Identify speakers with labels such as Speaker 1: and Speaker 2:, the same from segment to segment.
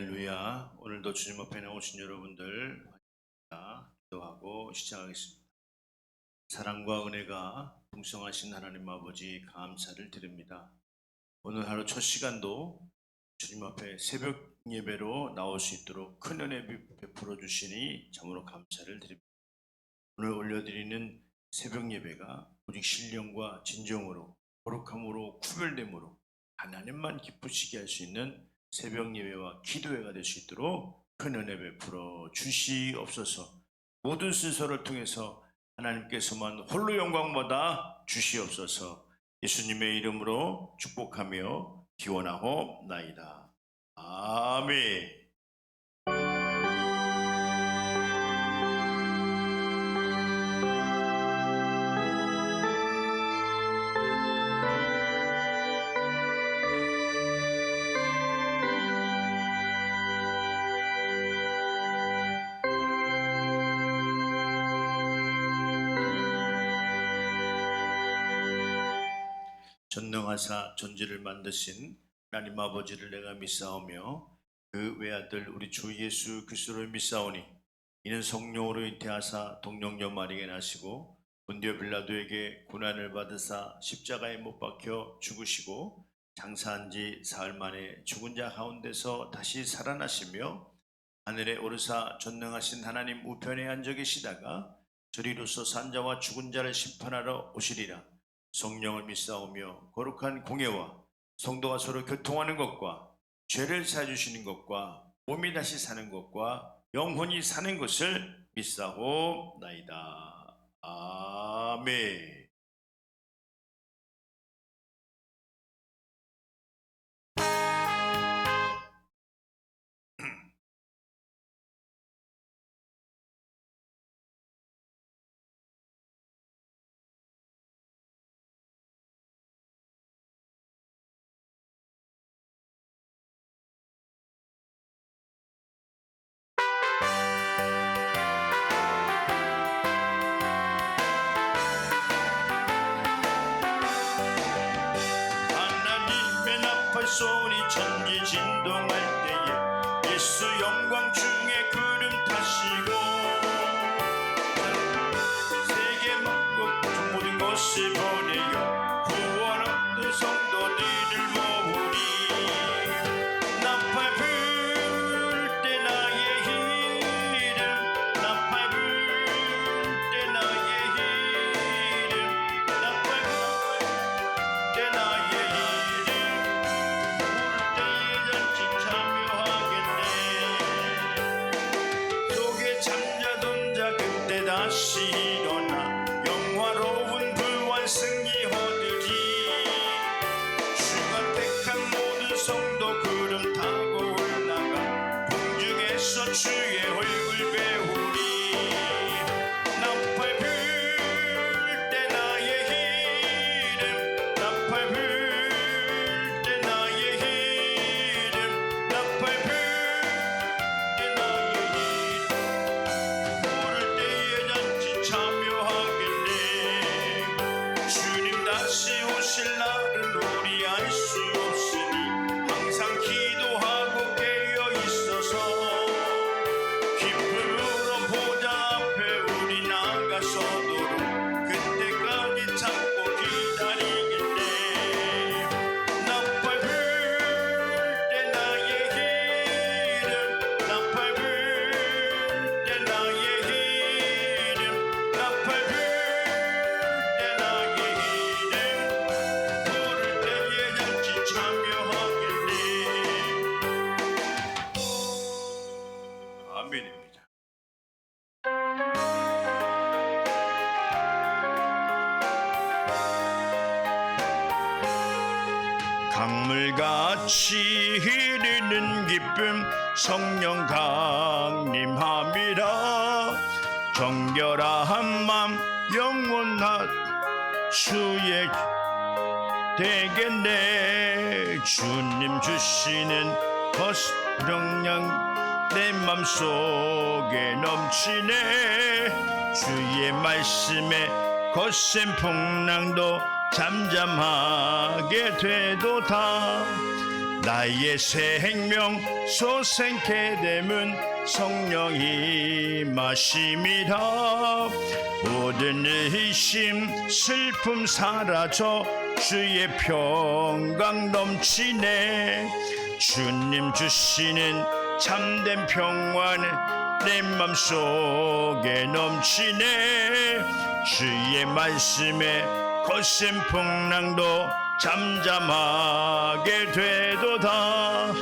Speaker 1: 할렐루야. 오늘도 주님 앞에 나오신 여러분들 환영합니다. 기도하고 시작하겠습니다. 사랑과 은혜가 풍성하신 하나님 아버지 감사를 드립니다. 오늘 하루 첫 시간도 주님 앞에 새벽 예배로 나올 수 있도록 큰 은혜 베풀어 주시니 참으로 감사를 드립니다. 오늘 올려드리는 새벽 예배가 오직 신령과 진정으로 거룩함으로 구별됨으로 하나님만 기쁘시게 할 수 있는 새벽 예배와 기도회가 될 수 있도록 큰 은혜 베풀어 주시옵소서. 모든 순서를 통해서 하나님께서만 홀로 영광 받아 주시옵소서. 예수님의 이름으로 축복하며 기원하옵나이다. 아멘. 전능하사 존재를 만드신 하나님 아버지를 내가 믿사오며 그 외아들 우리 주 예수 그리스도를 믿사오니 이는 성령으로 잉태하사 동정녀 마리아에게 나시고 본디오 빌라도에게 고난을 받으사 십자가에 못 박혀 죽으시고 장사한 지 사흘 만에 죽은 자 가운데서 다시 살아나시며 하늘에 오르사 전능하신 하나님 우편에 앉아 계시다가 저리로서 산 자와 죽은 자를 심판하러 오시리라. 성령을 믿사오며 거룩한 공예와 성도가 서로 교통하는 것과 죄를 사주시는 것과 몸이 다시 사는 것과 영혼이 사는 것을 믿사옵나이다. 아멘. 소리 천지 진동할 때에 예수 영광 중에 구름 타시고 세계 만국 모든 곳을 보내어 구원 얻는 성도들을 모으리. 나팔 불 때 나의 이름 나팔 불 때 나의 이름 나팔 불 때 나의 이름 잠자던 자 그때 다시 일어나 영화로운 부활 승리 얻으리. 주가 택한 모든 성도 구름 타고 올라가 공중에서 주의 얼굴 배우리. 나팔 불 때 나의 이름 나팔 불 때 나의 이름 나팔 불 다시 오실 날은 우리 알 수 없으니 항상 기도하고 깨어 있어서 기쁨으로 보좌 앞에 우리 나가서도록 그때까지 참고 기다리겠네. 나팔 불 때 나의 이름 나팔 불 때 나의 이름 나팔 불 때 나의 아멘입니다. 강물같이 흐르는 기쁨 성령 강림함이라. 정결한 맘 영원한 주의 되겠네. 주님 주시는 거룩령 내 맘속에 넘치네. 주의 말씀에 거센 풍랑도 잠잠하게 되도다. 나의 생명 소생케 됨은 성령이 마심이라. 모든 의심 슬픔 사라져 주의 평강 넘치네. 주님 주시는 참된 평화는 내 맘속에 넘치네. 주의 말씀에 거센 풍랑도 잠잠하게 되도다.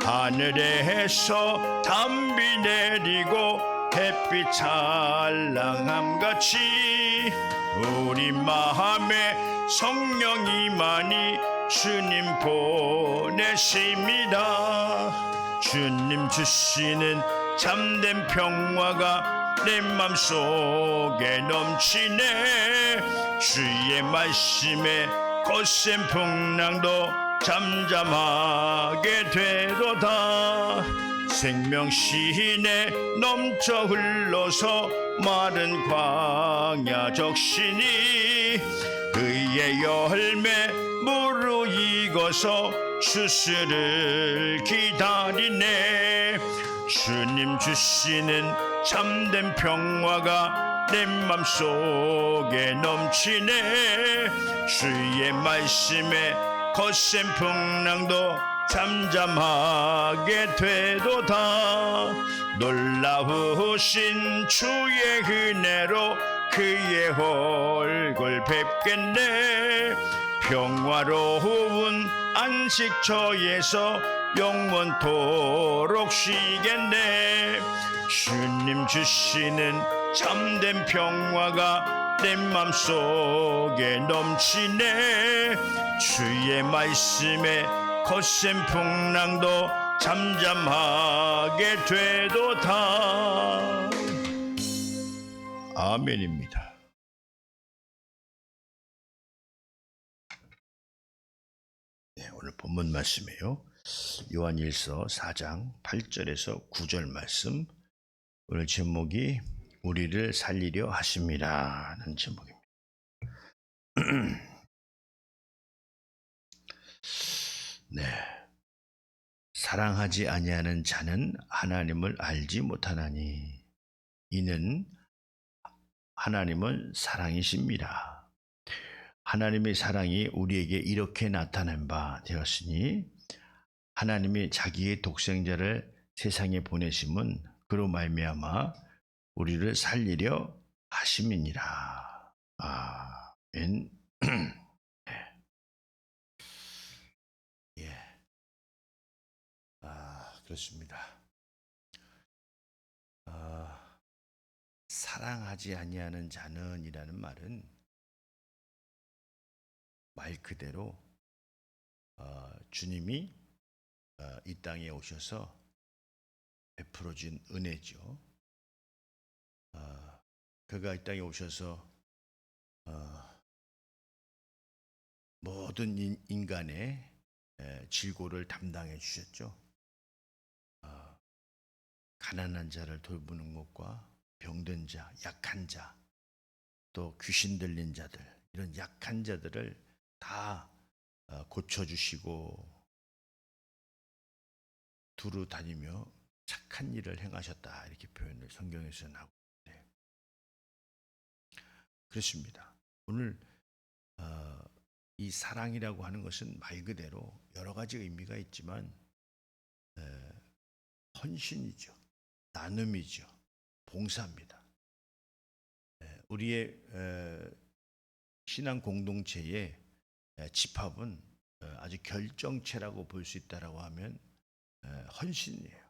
Speaker 1: 하늘에서 담비 내리고 햇빛 찬란함같이 우리 마음에 성령이만이 주님 보내십니다. 주님 주시는 참된 평화가 내 맘속에 넘치네. 주의 말씀에 거센 풍랑도 잠잠하게 되도다. 생명시내 넘쳐 흘러서 마른 광야 적시니 의의 열매 무르익어서 추수를 기다리네. 주님 주시는 참된 평화가 내 맘속에 넘치네. 주의 말씀에 거센 풍랑도 잠잠하게 되도다. 놀라우신 주의 은혜로 그의 얼굴 뵙겠네. 평화로운 안식처에서 영원토록 쉬겠네. 주님 주시는 참된 평화가 내 맘속에 넘치네. 주의 말씀에 거센 풍랑도 잠잠하게 되도다. 아멘입니다. 네, 오늘 본문 말씀이에요. 요한일서 4장 8절에서 9절 말씀. 오늘 제목이 우리를 살리려 하심이라는 제목입니다. 네, 사랑하지 아니하는 자는 하나님을 알지 못하나니 이는 하나님은 사랑이십니다. 하나님의 사랑이 우리에게 이렇게 나타난 바 되었으니 하나님이 자기의 독생자를 세상에 보내심은 그로 말미암아 우리를 살리려 하심이니라. 아멘. 예. 그렇습니다. 사랑하지 아니하는 자는이라는 말은 말 그대로 주님이 이 땅에 오셔서 베풀어진 은혜죠. 그가 이 땅에 오셔서 모든 인간의 질고를 담당해 주셨죠. 가난한 자를 돌보는 것과 병든 자, 약한 자, 또 귀신 들린 자들, 이런 약한 자들을 다 고쳐주시고 두루 다니며 착한 일을 행하셨다, 이렇게 표현을 성경에서는 하고 있는데, 그렇습니다. 오늘 이 사랑이라고 하는 것은 말 그대로 여러 가지 의미가 있지만 헌신이죠, 나눔이죠, 봉사입니다. 우리의 신앙 공동체의 집합은 아주 결정체라고 볼 수 있다라고 하면 헌신이에요.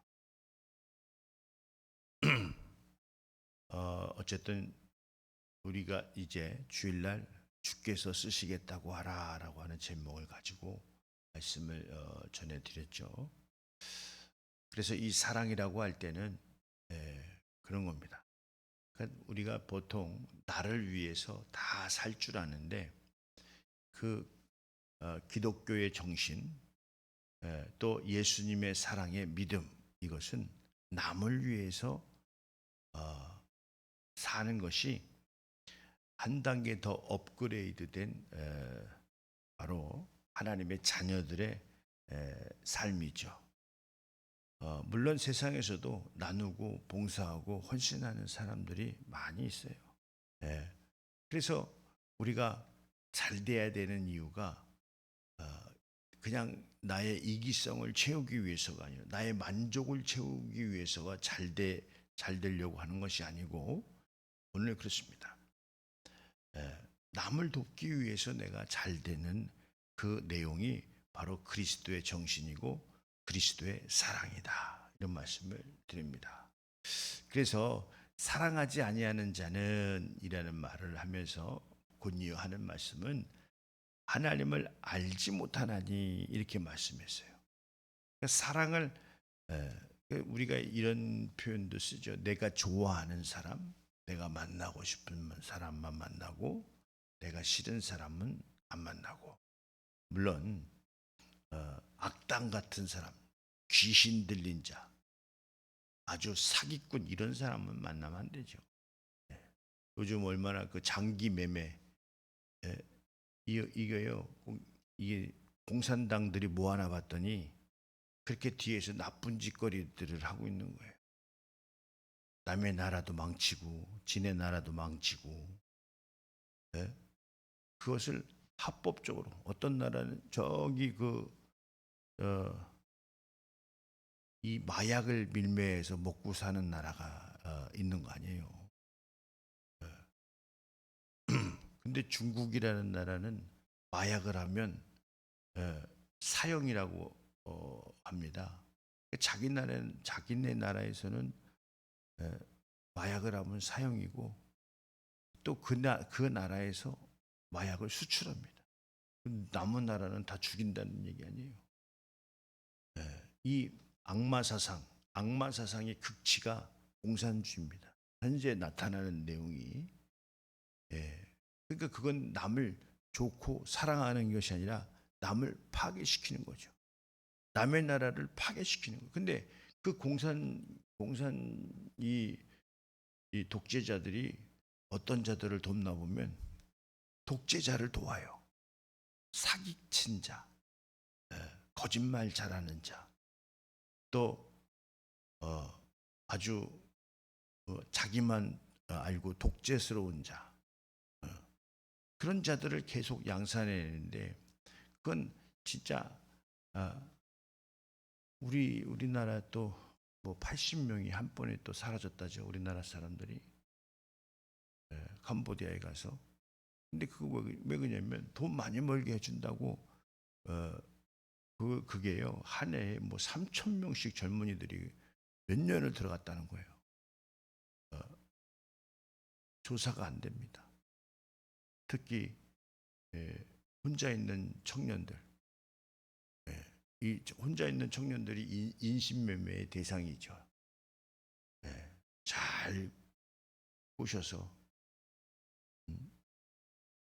Speaker 1: 어쨌든 우리가 이제 주일날 주께서 쓰시겠다고 하라라고 하는 제목을 가지고 말씀을 전해드렸죠. 그래서 이 사랑이라고 할 때는 그런 겁니다. 그러니까 우리가 보통 나를 위해서 다 살 줄 아는데 그 기독교의 정신, 또 예수님의 사랑의 믿음, 이것은 남을 위해서 사는 것이 한 단계 더 업그레이드된 바로 하나님의 자녀들의
Speaker 2: 삶이죠. 물론 세상에서도 나누고 봉사하고 헌신하는 사람들이 많이 있어요. 예. 그래서 우리가 잘 돼야 되는 이유가 그냥 나의 이기성을 채우기 위해서가 아니라 나의 만족을 채우기 위해서가 잘 되려고 하는 것이 아니고 오늘 그렇습니다. 남을 돕기 위해서 내가 잘 되는 그 내용이 바로 그리스도의 정신이고 그리스도의 사랑이다. 이런 말씀을 드립니다. 그래서 사랑하지 아니하는 자는 이라는 말을 하면서 곧이어하는 말씀은 하나님을 알지 못하나니 이렇게 말씀했어요. 그러니까 사랑을 우리가 이런 표현도 쓰죠. 내가 좋아하는 사람, 내가 만나고 싶은 사람만 만나고 내가 싫은 사람은 안 만나고. 물론 악당 같은 사람, 귀신 들린 자, 아주 사기꾼 이런 사람은 만나면 안 되죠. 요즘 얼마나 그 장기 매매 이게요. 이게 공산당들이 모아놔 봤더니 그렇게 뒤에서 나쁜 짓거리들을 하고 있는 거예요. 남의 나라도 망치고 지네 나라도 망치고 그것을 합법적으로 어떤 나라는 저기 이 마약을 밀매해서 먹고 사는 나라가 있는 거 아니에요. 근데 중국이라는 나라는 마약을 하면 사형이라고 합니다. 자기네 나라에서는 마약을 하면 사형이고 또 그 나라에서 마약을 수출합니다. 남은 나라는 다 죽인다는 얘기 아니에요. 이 악마 사상의 극치가 공산주의입니다. 현재 나타나는 내용이 그러니까 그건 남을 좋고 사랑하는 것이 아니라 남을 파괴시키는 거죠. 남의 나라를 파괴시키는 거예요. 근데 그 이 독재자들이 어떤 자들을 돕나 보면 독재자를 도와요. 사기친 자, 거짓말 잘하는 자, 또 아주 자기만 알고 독재스러운 자, 그런 자들을 계속 양산해내는데 그건 진짜 우리나라 또 뭐 80명이 한 번에 또 사라졌다죠. 우리나라 사람들이 캄보디아에 가서. 근데 그거 왜 그러냐면 돈 많이 벌게 해준다고 그게요. 한 해에 뭐 3천 명씩 젊은이들이 몇 년을 들어갔다는 거예요. 조사가 안 됩니다. 특히 혼자 있는 청년들, 이 혼자 있는 청년들이 인신매매의 대상이죠. 잘 보셔서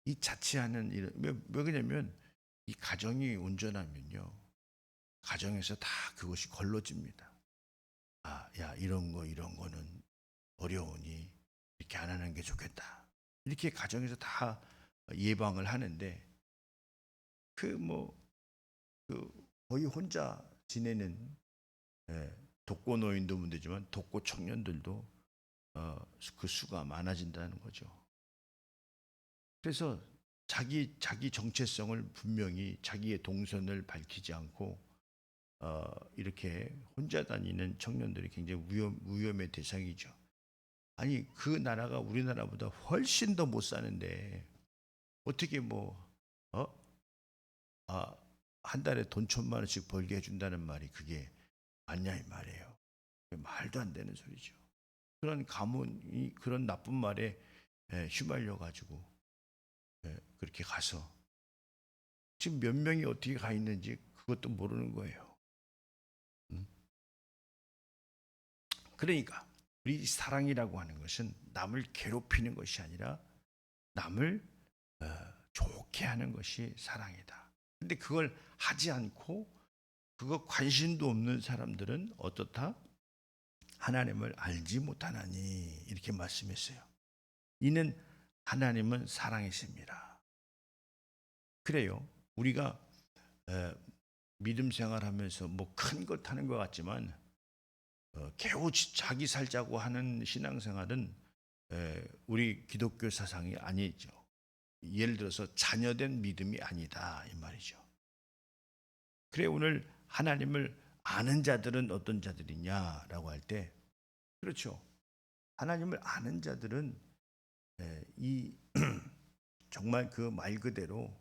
Speaker 2: 이 자취하는 일, 왜 그러냐면 이 가정이 온전하면요, 가정에서 다 그것이 걸러집니다. 야 이런 거는 어려우니 이렇게 안 하는 게 좋겠다. 이렇게 가정에서 다 예방을 하는데 거의 혼자 지내는 독거 노인도 문제지만 독거 청년들도 그 수가 많아진다는 거죠. 그래서 자기 정체성을 분명히 자기의 동선을 밝히지 않고 이렇게 혼자 다니는 청년들이 굉장히 위험의 대상이죠. 아니 그 나라가 우리나라보다 훨씬 더 못 사는데 어떻게 한 달에 돈 1,000만 원씩 벌게 해준다는 말이 그게 맞냐 이 말이에요. 말도 안 되는 소리죠. 그런 가문이 그런 나쁜 말에 휘말려 가지고 그렇게 가서 지금 몇 명이 어떻게 가 있는지 그것도 모르는 거예요. 그러니까 우리 사랑이라고 하는 것은 남을 괴롭히는 것이 아니라 남을 좋게 하는 것이 사랑이다. 근데 그걸 하지 않고 그거 관심도 없는 사람들은 어떻다? 하나님을 알지 못하나니 이렇게 말씀했어요. 이는 하나님은 사랑이십니다. 그래요. 우리가 믿음 생활하면서 뭐 큰 것 하는 것 같지만 겨우 자기 살자고 하는 신앙생활은 우리 기독교 사상이 아니죠. 예를 들어서 자녀된 믿음이 아니다 이 말이죠. 그래 오늘 하나님을 아는 자들은 어떤 자들이냐라고 할 때 그렇죠. 하나님을 아는 자들은 이 정말 그 말 그대로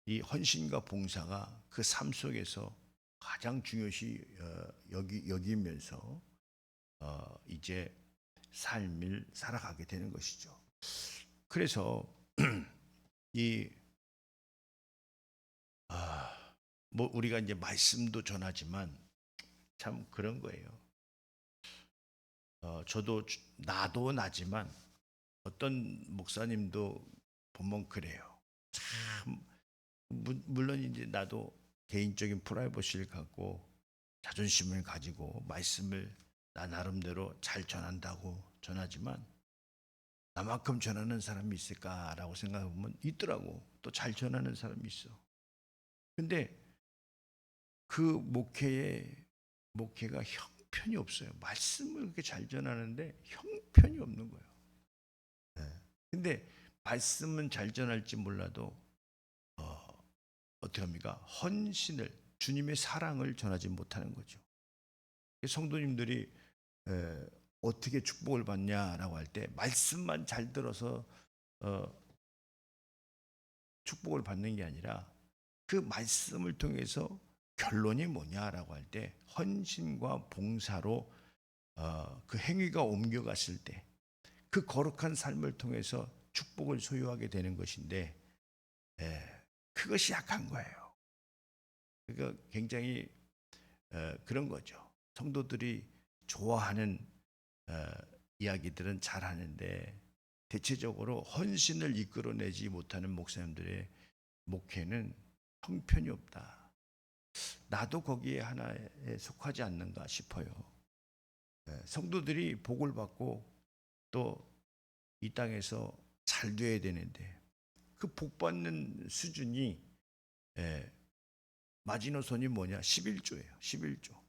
Speaker 2: 이 헌신과 봉사가 그 삶 속에서 가장 중요시 여기면서 이제 삶을 살아가게 되는 것이죠. 그래서 이 뭐 우리가 이제 말씀도 전하지만 참 그런 거예요. 저도 나도 나지만 어떤 목사님도 보면 그래요. 참 물론 이제 나도 개인적인 프라이버시를 갖고 자존심을 가지고 말씀을 나 나름대로 잘 전한다고 전하지만 나만큼 전하는 사람이 있을까라고 생각해보면 있더라고. 또 잘 전하는 사람이 있어. 근데 그 목회가 형편이 없어요. 말씀을 그렇게 잘 전하는데 형편이 없는 거예요. 근데 말씀은 잘 전할지 몰라도 어떻게 합니까? 헌신을 주님의 사랑을 전하지 못하는 거죠. 성도님들이 어떻게 축복을 받냐라고 할 때 말씀만 잘 들어서 축복을 받는 게 아니라 그 말씀을 통해서 결론이 뭐냐라고 할 때 헌신과 봉사로 그 행위가 옮겨갔을 때 그 거룩한 삶을 통해서 축복을 소유하게 되는 것인데 그것이 약한 거예요. 그러니까 굉장히 그런 거죠. 성도들이 좋아하는 이야기들은 잘하는데 대체적으로 헌신을 이끌어내지 못하는 목사님들의 목회는 형편이 없다. 나도 거기에 하나에 속하지 않는가 싶어요. 성도들이 복을 받고 또 이 땅에서 잘 돼야 되는데 그 복 받는 수준이 마지노선이 뭐냐? 11조예요. 11조.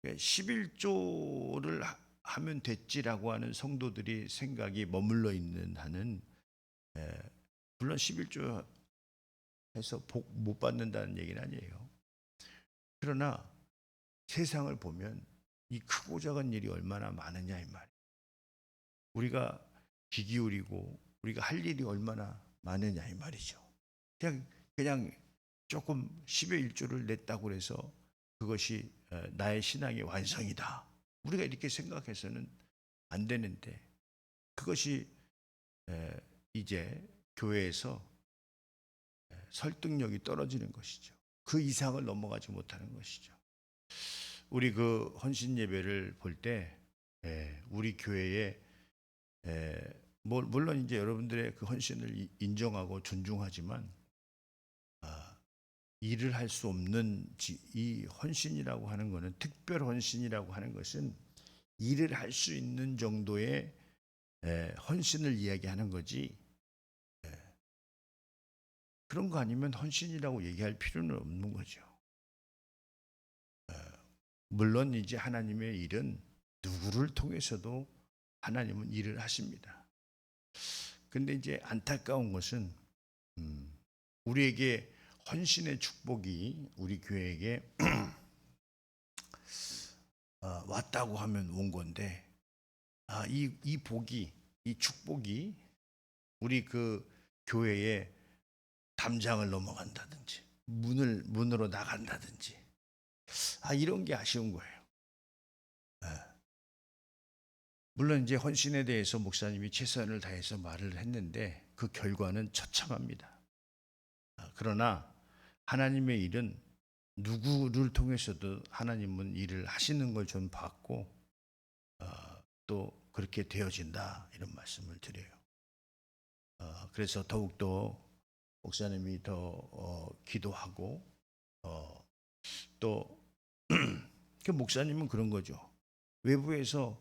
Speaker 2: 11조를 하면 됐지라고 하는 성도들이 생각이 머물러 있는 한은 물론 11조 해서 복 못 받는다는 얘기는 아니에요. 그러나 세상을 보면 이 크고 작은 일이 얼마나 많으냐 이 말이에요. 우리가 귀 기울이고 우리가 할 일이 얼마나 많으냐 이 말이죠. 그냥 조금 10의 1조를 냈다고 해서 그것이 나의 신앙의 완성이다. 우리가 이렇게 생각해서는 안 되는데 그것이 이제 교회에서 설득력이 떨어지는 것이죠. 그 이상을 넘어가지 못하는 것이죠. 우리 그 헌신 예배를 볼 때 우리 교회에 물론 이제 여러분들의 그 헌신을 인정하고 존중하지만 일을 할 수 없는 이 헌신이라고 하는 것은 특별 헌신이라고 하는 것은 일을 할 수 있는 정도의 헌신을 이야기하는 거지 그런 거 아니면 헌신이라고 얘기할 필요는 없는 거죠. 물론 이제 하나님의 일은 누구를 통해서도 하나님은 일을 하십니다. 근데 이제 안타까운 것은 우리에게 헌신의 축복이 우리 교회에게 왔다고 하면 온 건데 이 복이 이 축복이 우리 그 교회의 담장을 넘어간다든지 문으로 나간다든지 이런 게 아쉬운 거예요. 물론 이제 헌신에 대해서 목사님이 최선을 다해서 말을 했는데 그 결과는 처참합니다. 그러나 하나님의 일은 누구를 통해서도 하나님은 일을 하시는 걸 전 봤고 또 그렇게 되어진다 이런 말씀을 드려요. 그래서 더욱더 목사님이 더 기도하고 또 그 목사님은 그런 거죠. 외부에서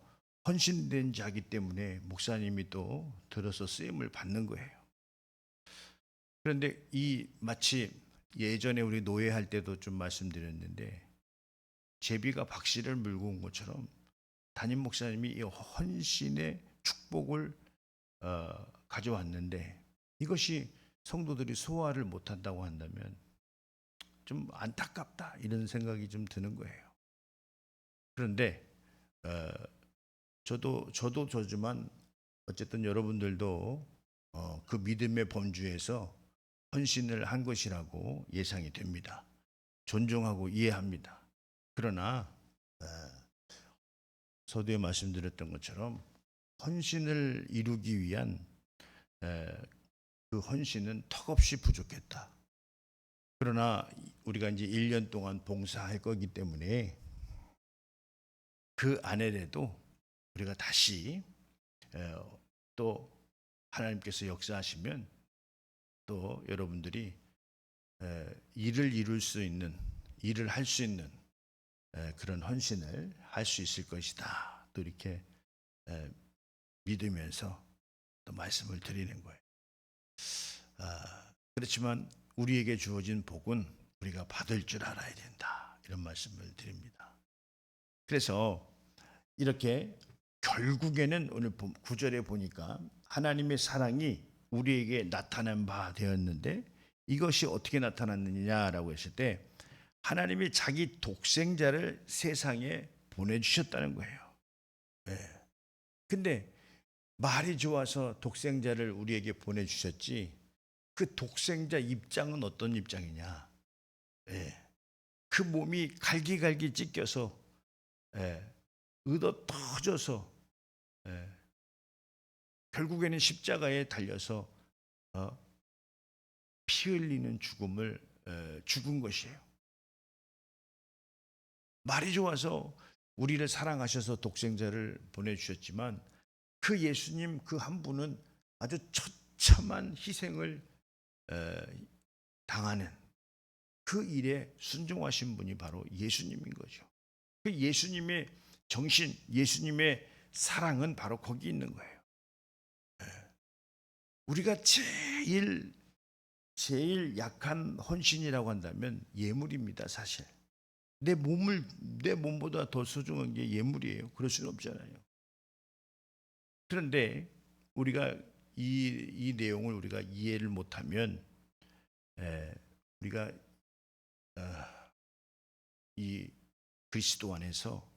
Speaker 2: 헌신된 자기 때문에 목사님이 또 들어서 쓰임을 받는 거예요. 그런데 이 마치 예전에 우리 노예할 때도 좀 말씀드렸는데 제비가 박씨를 물고 온 것처럼 담임 목사님이 이 헌신의 축복을 가져왔는데 이것이 성도들이 소화를 못한다고 한다면 좀 안타깝다 이런 생각이 좀 드는 거예요. 그런데 저도 저지만 어쨌든 여러분들도 그 믿음의 범주에서 헌신을 한 것이라고 예상이 됩니다. 존중하고 이해합니다. 그러나 서두에 말씀드렸던 것처럼 헌신을 이루기 위한 그 헌신은 턱없이 부족했다. 그러나 우리가 이제 1년 동안 봉사할 거기 때문에 그 안에라도 우리가 다시 또 하나님께서 역사하시면 또 여러분들이 일을 이룰 수 있는, 일을 할 수 있는 그런 헌신을 할 수 있을 것이다. 또 이렇게 믿으면서 또 말씀을 드리는 거예요. 그렇지만 우리에게 주어진 복은 우리가 받을 줄 알아야 된다. 이런 말씀을 드립니다. 그래서 이렇게 결국에는 오늘 9절에 보니까 하나님의 사랑이 우리에게 나타난 바 되었는데 이것이 어떻게 나타났느냐라고 했을 때 하나님이 자기 독생자를 세상에 보내주셨다는 거예요. 근데 말이 좋아서 독생자를 우리에게 보내주셨지 그 독생자 입장은 어떤 입장이냐. 그 몸이 갈기갈기 찢겨서 의도 터져서 결국에는 십자가에 달려서 피 흘리는 죽음을 죽은 것이에요. 말이 좋아서 우리를 사랑하셔서 독생자를 보내주셨지만 그 예수님 그 한 분은 아주 처참한 희생을 당하는 그 일에 순종하신 분이 바로 예수님인 거죠. 그 예수님의 정신, 예수님의 사랑은 바로 거기 있는 거예요. 우리가 제일 약한 헌신이라고 한다면 예물입니다, 사실. 내 몸보다 더 소중한 게 예물이에요. 그럴 수는 없잖아요. 그런데 우리가 이 내용을 우리가 이해를 못하면 우리가 이 그리스도 안에서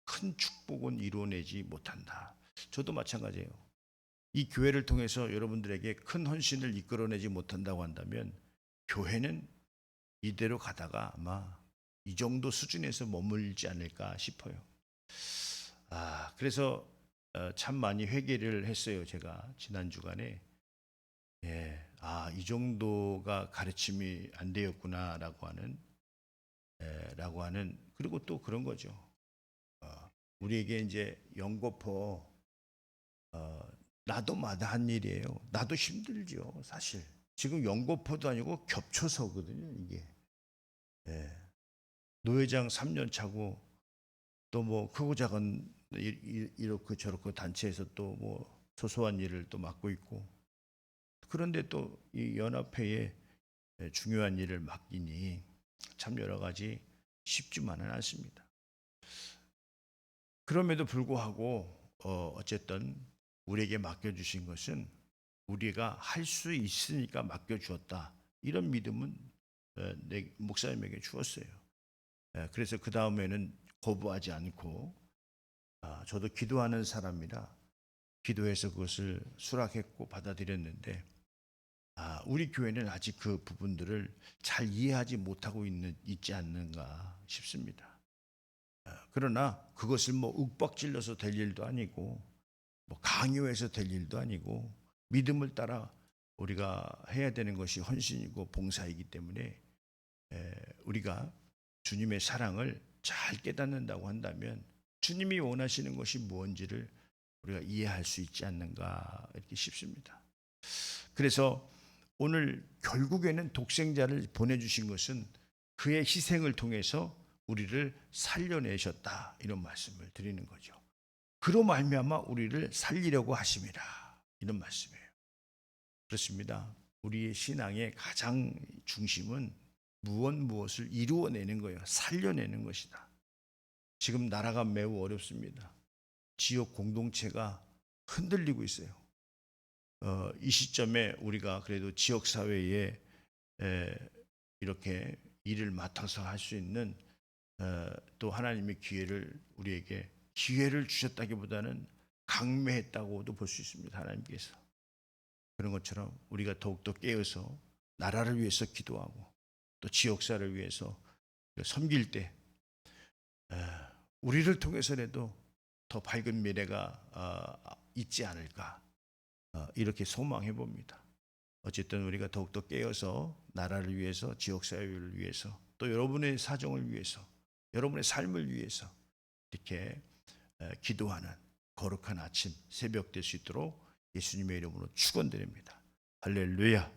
Speaker 2: 큰 축복은 이루어내지 못한다. 저도 마찬가지예요. 이 교회를 통해서 여러분들에게 큰 헌신을 이끌어내지 못한다고 한다면 교회는 이대로 가다가 아마 이 정도 수준에서 머물지 않을까 싶어요. 그래서 참 많이 회개를 했어요. 제가 지난 주간에 이 정도가 가르침이 안 되었구나라고 하는 그리고 또 그런 거죠. 우리에게 이제 연거푸 나도 마다한 일이에요. 나도 힘들죠, 사실. 지금 연거푸도 아니고 겹쳐서거든요, 이게. 노회장 3년 차고 또 뭐 크고 작은 이렇게 저렇게 단체에서 또 뭐 소소한 일을 또 맡고 있고 그런데 또 이 연합회에 중요한 일을 맡기니 참 여러 가지 쉽지만은 않습니다. 그럼에도 불구하고 어쨌든 우리에게 맡겨주신 것은 우리가 할 수 있으니까 맡겨주었다. 이런 믿음은 내 목사님에게 주었어요. 그래서 그 다음에는 거부하지 않고 저도 기도하는 사람이라 기도해서 그것을 수락했고 받아들였는데 우리 교회는 아직 그 부분들을 잘 이해하지 못하고 있지 않는가 싶습니다. 그러나 그것을 뭐 윽박질러서 될 일도 아니고 뭐 강요해서 될 일도 아니고 믿음을 따라 우리가 해야 되는 것이 헌신이고 봉사이기 때문에 우리가 주님의 사랑을 잘 깨닫는다고 한다면 주님이 원하시는 것이 무엇인지를 우리가 이해할 수 있지 않는가 이렇게 싶습니다. 그래서 오늘 결국에는 독생자를 보내주신 것은 그의 희생을 통해서 우리를 살려내셨다 이런 말씀을 드리는 거죠. 그로 말미암아 우리를 살리려고 하심이라 이런 말씀이에요. 그렇습니다. 우리의 신앙의 가장 중심은 무엇을 이루어내는 거예요. 살려내는 것이다. 지금 나라가 매우 어렵습니다. 지역 공동체가 흔들리고 있어요. 이 시점에 우리가 그래도 지역 사회에 이렇게 일을 맡아서 할 수 있는 또 하나님의 우리에게 기회를 주셨다기보다는 강매했다고도 볼 수 있습니다. 하나님께서. 그런 것처럼 우리가 더욱더 깨어서 나라를 위해서 기도하고 또 지역사를 위해서 섬길 때 우리를 통해서라도 더 밝은 미래가 있지 않을까, 이렇게 소망해 봅니다. 어쨌든 우리가 더욱더 깨어서 나라를 위해서, 지역사회를 위해서, 또 여러분의 사정을 위해서, 여러분의 삶을 위해서 이렇게 기도하는 거룩한 아침, 새벽 될 수 있도록 예수님의 이름으로 축원드립니다. 할렐루야.